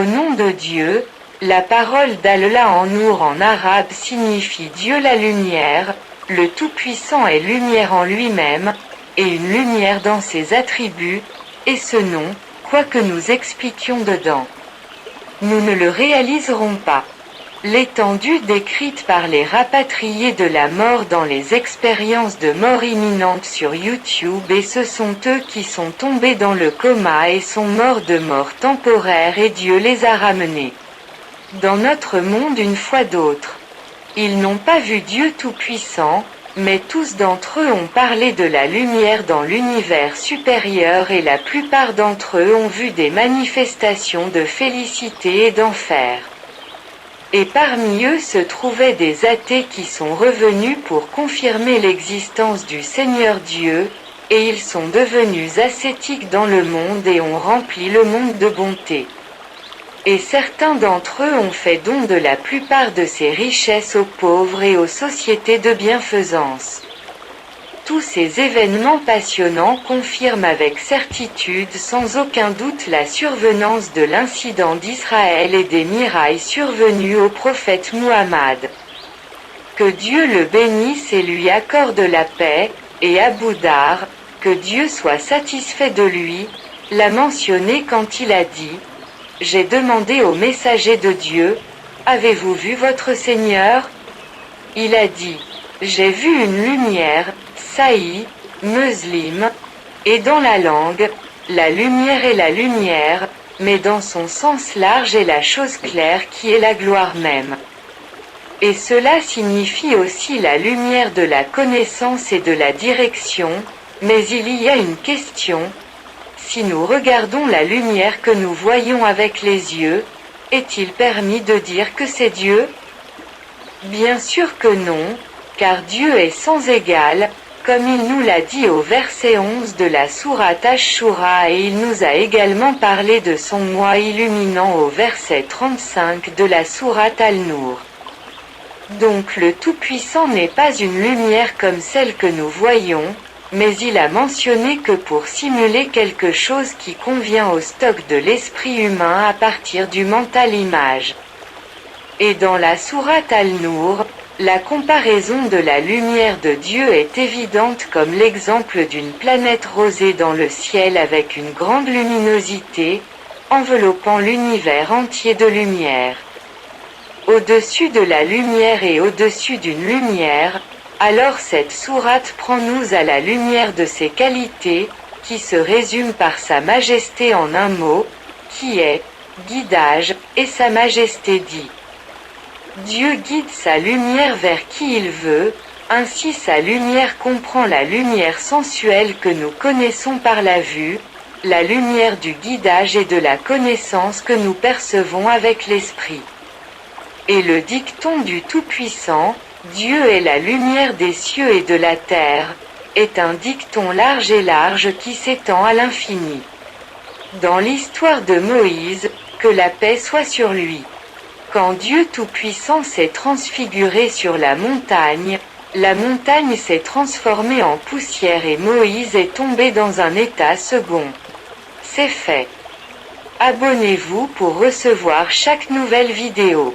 Au nom de Dieu, la parole d'Allah en Nour en arabe signifie Dieu la lumière, le Tout-Puissant est lumière en lui-même, et une lumière dans ses attributs, et ce nom, quoi que nous expliquions dedans. Nous ne le réaliserons pas. L'étendue décrite par les rapatriés de la mort dans les expériences de mort imminente sur YouTube et ce sont eux qui sont tombés dans le coma et sont morts de mort temporaire et Dieu les a ramenés dans notre monde une fois d'autres. Ils n'ont pas vu Dieu Tout-Puissant, mais tous d'entre eux ont parlé de la lumière dans l'univers supérieur et la plupart d'entre eux ont vu des manifestations de félicité et d'enfer. Et parmi eux se trouvaient des athées qui sont revenus pour confirmer l'existence du Seigneur Dieu, et ils sont devenus ascétiques dans le monde et ont rempli le monde de bonté. Et certains d'entre eux ont fait don de la plupart de ces richesses aux pauvres et aux sociétés de bienfaisance. Tous ces événements passionnants confirment avec certitude sans aucun doute la survenance de l'incident d'Israël et des mirailles survenus au prophète Muhammad. Que Dieu le bénisse et lui accorde la paix, et Abu Dhar, que Dieu soit satisfait de lui, l'a mentionné quand il a dit « J'ai demandé au messager de Dieu, avez-vous vu votre Seigneur ?» Il a dit « J'ai vu une lumière, Saï, Muslim, et dans la langue, la lumière est la lumière, mais dans son sens large est la chose claire qui est la gloire même. Et cela signifie aussi la lumière de la connaissance et de la direction, mais il y a une question. Si nous regardons la lumière que nous voyons avec les yeux, est-il permis de dire que c'est Dieu? Bien sûr que non, car Dieu est sans égal, comme il nous l'a dit au verset 11 de la sourate Ash-Shura et il nous a également parlé de son moi illuminant au verset 35 de la sourate Al-Nour. Donc le Tout-Puissant n'est pas une lumière comme celle que nous voyons, mais il a mentionné que pour simuler quelque chose qui convient au stock de l'esprit humain à partir du mental image. Et dans la sourate Al-Nour, la comparaison de la lumière de Dieu est évidente comme l'exemple d'une planète rosée dans le ciel avec une grande luminosité, enveloppant l'univers entier de lumière. Au-dessus de la lumière et au-dessus d'une lumière, alors cette sourate prend-nous à la lumière de ses qualités, qui se résume par sa majesté en un mot, qui est « guidage », et sa majesté dit. Dieu guide sa lumière vers qui il veut, ainsi sa lumière comprend la lumière sensuelle que nous connaissons par la vue, la lumière du guidage et de la connaissance que nous percevons avec l'esprit. Et le dicton du Tout-Puissant, Dieu est la lumière des cieux et de la terre, est un dicton large et large qui s'étend à l'infini. Dans l'histoire de Moïse, que la paix soit sur lui. Quand Dieu Tout-Puissant s'est transfiguré sur la montagne s'est transformée en poussière et Moïse est tombé dans un état second. C'est fait. Abonnez-vous pour recevoir chaque nouvelle vidéo.